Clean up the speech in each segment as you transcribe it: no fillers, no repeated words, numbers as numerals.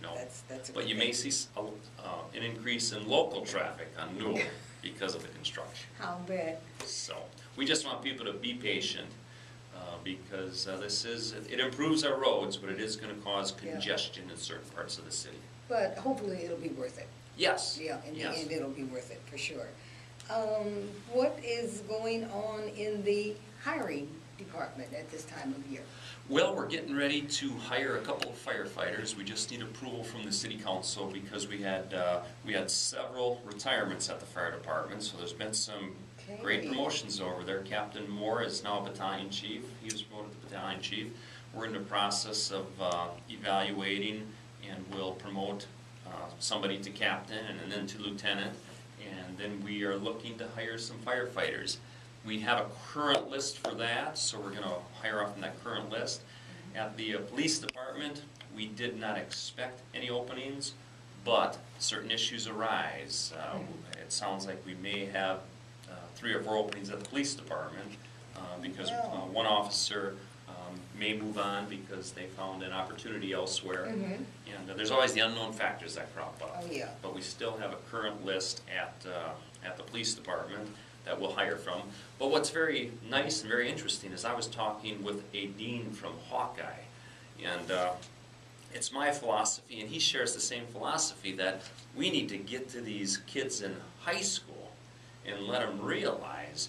No. That's a But good you thing. may see an increase in local traffic on Newell because of the construction. I'll bet. So we just want people to be patient because it improves our roads, but it is going to cause congestion in certain parts of the city. But hopefully it'll be worth it. Yes. Yeah, in the Yes. end it'll be worth it, for sure. What is going on in the hiring department at this time of year? Well, we're getting ready to hire a couple of firefighters. We just need approval from the city council because we had several retirements at the fire department, so there's been some great promotions over there. Captain Moore is now a battalion chief. He was promoted to battalion chief. We're in the process of evaluating, and we'll promote somebody to captain and then to lieutenant, and then we are looking to hire some firefighters. We have a current list for that, so we're going to hire off from that current list. At the police department, we did not expect any openings, but certain issues arise. It sounds like we may have 3 or 4 openings at the police department because one officer may move on because they found an opportunity elsewhere. And there's always the unknown factors that crop up. Oh, yeah. But we still have a current list at the police department that we'll hire from. But what's very nice and very interesting is I was talking with a dean from Hawkeye, and it's my philosophy, and he shares the same philosophy, that we need to get to these kids in high school and let them realize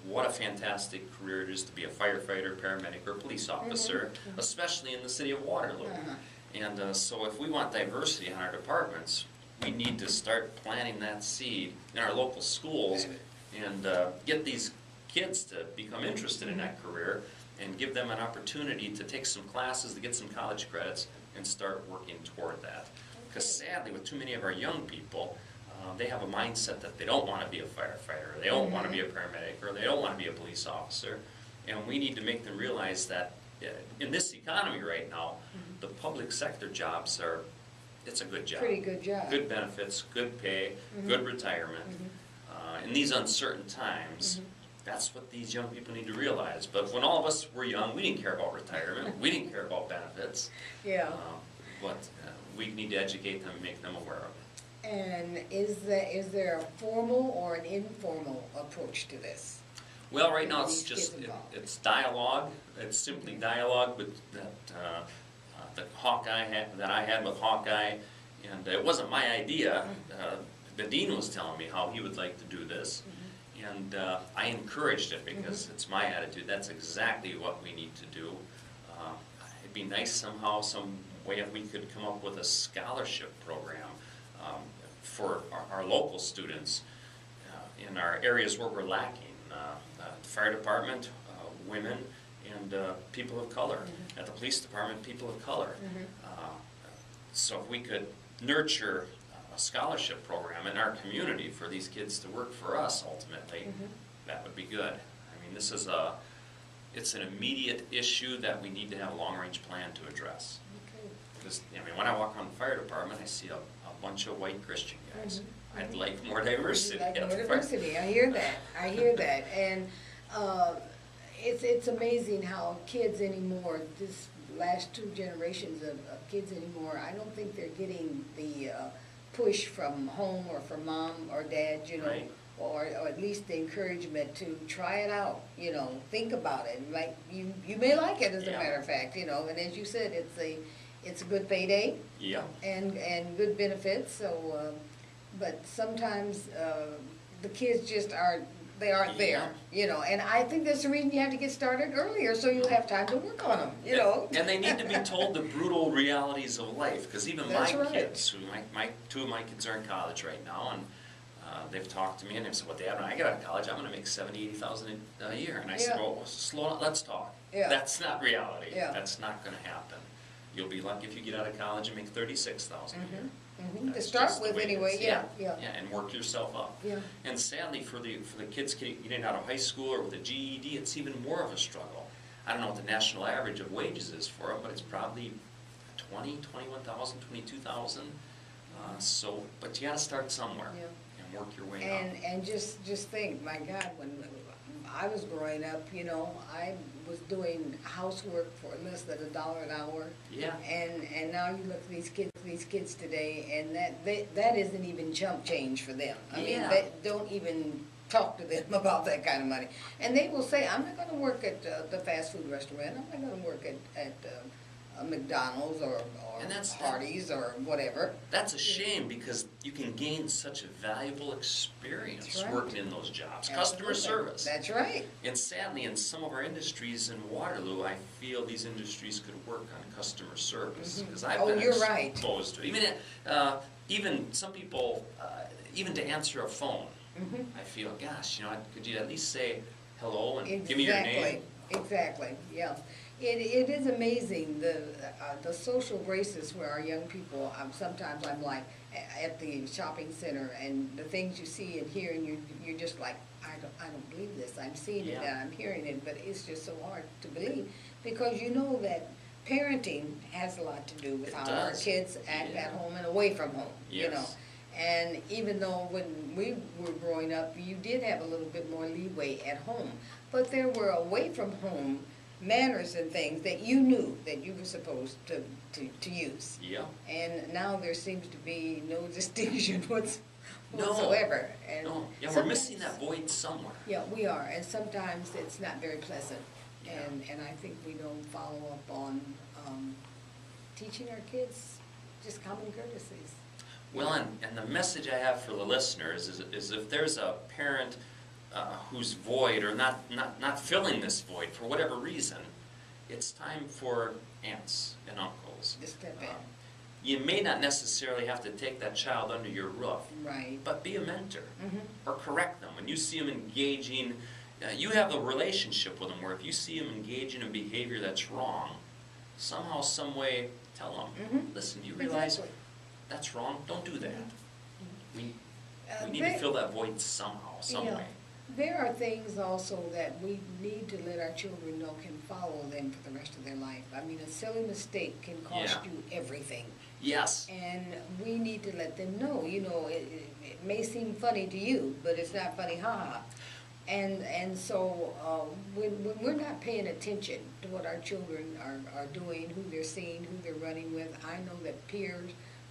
what a fantastic career it is to be a firefighter, paramedic, or police officer, especially in the city of Waterloo. And so if we want diversity in our departments, we need to start planting that seed in our local schools and get these kids to become interested in that career and give them an opportunity to take some classes, to get some college credits, and start working toward that. Because sadly, with too many of our young people, they have a mindset that they don't want to be a firefighter, or they don't want to be a paramedic, or they don't want to be a police officer. And we need to make them realize that in this economy right now, the public sector jobs it's a good job. Pretty good job. Good benefits, good pay, good retirement. In these uncertain times, that's what these young people need to realize. But when all of us were young, we didn't care about retirement. We didn't care about benefits. But we need to educate them and make them aware of it. And is there a formal or an informal approach to this? Well, right now it's dialogue. It's simply dialogue with the Hawkeye that I had with Hawkeye, and it wasn't my idea. The dean was telling me how he would like to do this, and I encouraged it because it's my attitude. That's exactly what we need to do. It'd be nice somehow, some way if we could come up with a scholarship program for our local students in our areas where we're lacking. The fire department, women, and people of color. At the police department, people of color. So if we could nurture a scholarship program in our community for these kids to work for us ultimately, that would be good. I mean, it's an immediate issue that we need to have a long-range plan to address. Because, I mean, when I walk around the fire department, I see a bunch of white Christian guys. I'd like more diversity. I hear that. And it's amazing how kids anymore, this last 2 generations of kids anymore, I don't think they're getting the push from home or from mom or dad, or at least the encouragement to try it out, think about it. Like you may like it, as a matter of fact, and as you said, it's a good payday, and good benefits. So, but sometimes the kids just aren't there, and I think that's the reason you have to get started earlier, so you have time to work on them, And they need to be told the brutal realities of life, because even kids, 2 of my kids are in college right now, and they've talked to me and they've said, well, Dad, when I get out of college, I'm going to make $70,000, $80,000 a year. And I said, well, slow down, let's talk. That's not reality. That's not going to happen. You'll be lucky if you get out of college and make $36,000 a year. To start with, anyway, and work yourself up. And sadly, for the kids getting out of high school or with a GED, it's even more of a struggle. I don't know what the national average of wages is for them, but it's probably $20,000, $21,000, $22,000. But you got to start somewhere and work your way up. And just think, my God, when I was growing up, you know, I was doing housework for less than $1 an hour. Yeah. And now you look at these kids today, and that isn't even chump change for them. I mean, they don't even talk to them about that kind of money. And they will say, I'm not going to work at the fast food restaurant. I'm not going to work at McDonald's or Hardee's or whatever. That's a shame, because you can gain such a valuable experience working in those jobs. Customer service. That's right. And sadly, in some of our industries in Waterloo, I feel these industries could work on customer service. Because I've been exposed to it. Even some people, even to answer a phone, I feel, gosh, you know, could you at least say hello and give me your name? Exactly, yeah. It is amazing, the social graces where our young people, sometimes I'm like at the shopping center, and the things you see and hear, and you're just like, I don't believe this. I'm seeing it and I'm hearing it, but it's just so hard to believe, because you know that parenting has a lot to do with how our kids act at home and away from home, you know. And even though when we were growing up, you did have a little bit more leeway at home, but there were away from home manners and things that you knew that you were supposed to use. Yeah. And now there seems to be no distinction whatsoever. And yeah, we're missing that void somewhere. Yeah, we are, and sometimes it's not very pleasant. And I think we don't follow up on teaching our kids just common courtesies. Well, and the message I have for the listeners is if there's a parent who's void or not filling this void for whatever reason, it's time for aunts and uncles. Just step in. You may not necessarily have to take that child under your roof, but be a mentor or correct them. When you see them engaging, you have a relationship with them where if you see them engaging in behavior that's wrong, somehow, some way, tell them, listen, you realize that's wrong, don't do that. We need to fill that void somehow, some way. There are things also that we need to let our children know can follow them for the rest of their life. I mean, a silly mistake can cost you everything. Yes. And we need to let them know, you know, it may seem funny to you, but it's not funny, ha-ha. And so when we're not paying attention to what our children are doing, who they're seeing, who they're running with, I know that peer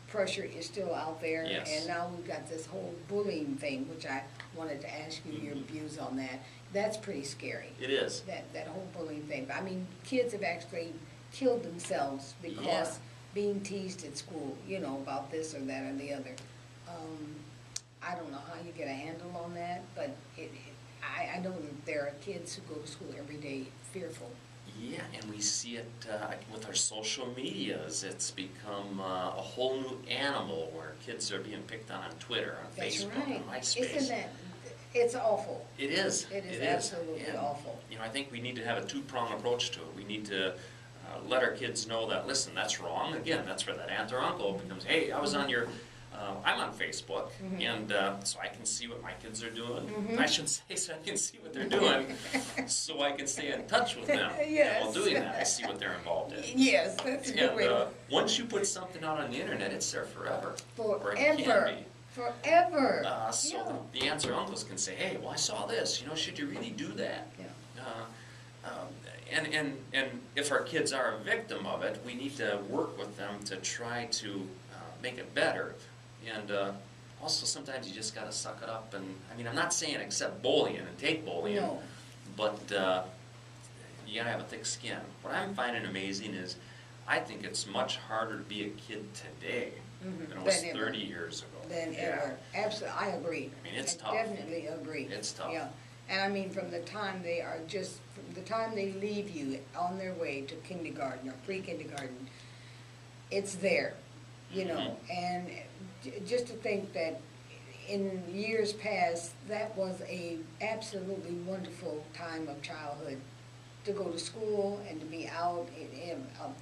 pressure is still out there. And now we've got this whole bullying thing, which I wanted to ask you your views on that. That's pretty scary. It is. That whole bullying thing. I mean, kids have actually killed themselves because being teased at school, you know, about this or that or the other. I don't know how you get a handle on that, but I know that there are kids who go to school every day fearful. Yeah, and we see it with our social medias. It's become a whole new animal where kids are being picked on Twitter, on Facebook, on MySpace. Isn't that, it's awful. It is. It is absolutely awful. You know, I think we need to have a two-pronged approach to it. We need to let our kids know that, listen, that's wrong. Again, that's where that aunt or uncle becomes, hey, I was on your... I'm on Facebook, and so I can see what my kids are doing. I should say, so I can see what they're doing, so I can stay in touch with them. And while doing that, I see what they're involved in. Yes, that's a good way to... once you put something out on the internet, it's there forever. Forever. Or it can be. Forever. So the aunts or uncles can say, hey, well, I saw this. You know, should you really do that? And if our kids are a victim of it, we need to work with them to try to make it better. And also sometimes you just got to suck it up. And I mean, I'm not saying accept bullying and take bullying, but you got to have a thick skin. What I'm finding amazing is I think it's much harder to be a kid today than it was 30 years ago. Than ever. Absolutely, I agree. I mean, it's tough. Definitely agree. It's tough. Yeah. And I mean, from the time from the time they leave you on their way to kindergarten or pre-kindergarten, it's there, you know. And just to think that in years past, that was a absolutely wonderful time of childhood, to go to school and to be out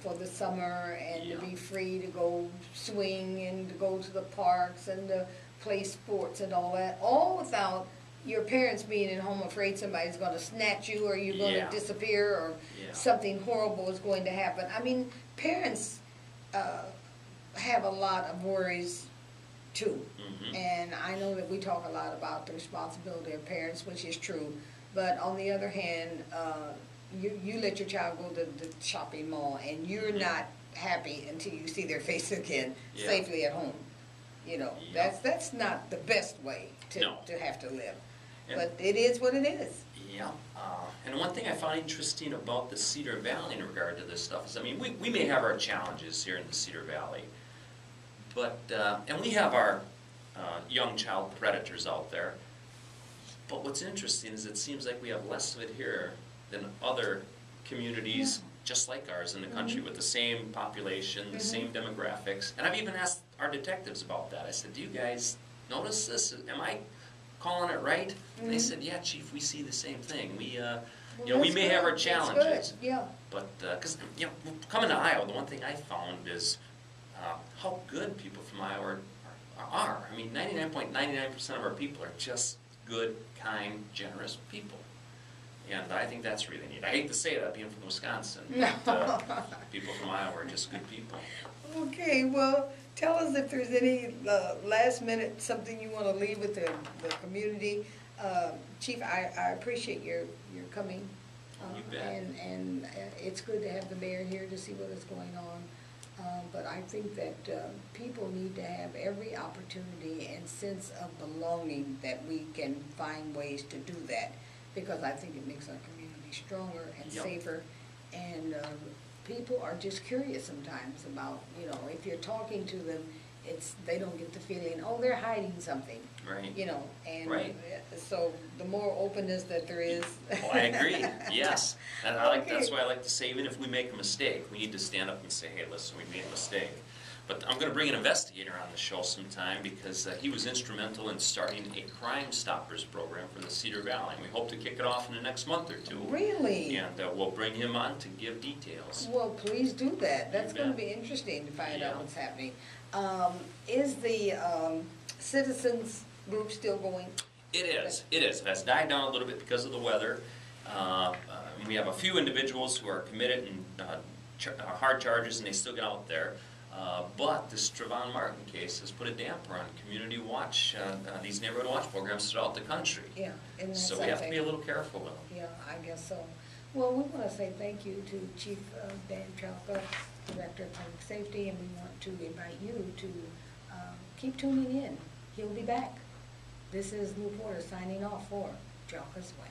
for the summer and to be free to go swing and to go to the parks and to play sports and all that, all without your parents being at home afraid somebody's going to snatch you or you're going to disappear or something horrible is going to happen. I mean, parents have a lot of worries too. And I know that we talk a lot about the responsibility of parents, which is true, But on the other hand, you let your child go to the shopping mall, and you're not happy until you see their face again safely at home. You know, that's not the best way to have to live. But it is what it is. Yeah. And one thing I found interesting about the Cedar Valley in regard to this stuff is, I mean, we may have our challenges here in the Cedar Valley, but, and we have our young child predators out there, but what's interesting is it seems like we have less of it here than other communities just like ours in the country with the same population, the same demographics. And I've even asked our detectives about that. I said, do you guys notice this? Am I calling it right? And they said, yeah, Chief, we see the same thing. We, you know, we may have our challenges. That's good. Yeah. But, because, you know, coming to Iowa, the one thing I found is how good people from Iowa are. I mean, 99.99% of our people are just good, kind, generous people. And I think that's really neat. I hate to say that, being from Wisconsin, but people from Iowa are just good people. Okay, well, tell us if there's any last minute, something you want to leave with the community. Chief, I appreciate your coming. You bet. And it's good to have the mayor here to see what is going on. But I think that people need to have every opportunity and sense of belonging that we can find ways to do that, because I think it makes our community stronger and safer. And people are just curious sometimes about, you know, if you're talking to them, they don't get the feeling, oh, they're hiding something. Right. You know, and so the more openness that there is. Well, I agree, yes. And that's why I like to say, even if we make a mistake, we need to stand up and say, hey, listen, we made a mistake. But I'm going to bring an investigator on the show sometime, because he was instrumental in starting a Crime Stoppers program for the Cedar Valley. And we hope to kick it off in the next month or two. Really? And we'll bring him on to give details. Well, please do that. That's going to be interesting to find out what's happening. Is the citizens group still going? It is. It is. It has died down a little bit because of the weather. We have a few individuals who are committed and hard charges, and they still get out there. But this Trayvon Martin case has put a damper on community watch, these neighborhood watch programs throughout the country. Yeah. So we have to be a little careful with them. Yeah, I guess so. Well, we want to say thank you to Chief Dan Trelka, Director of Public Safety, and we want to invite you to keep tuning in. He'll be back. This is Lou Porter signing off for Trelkas Way.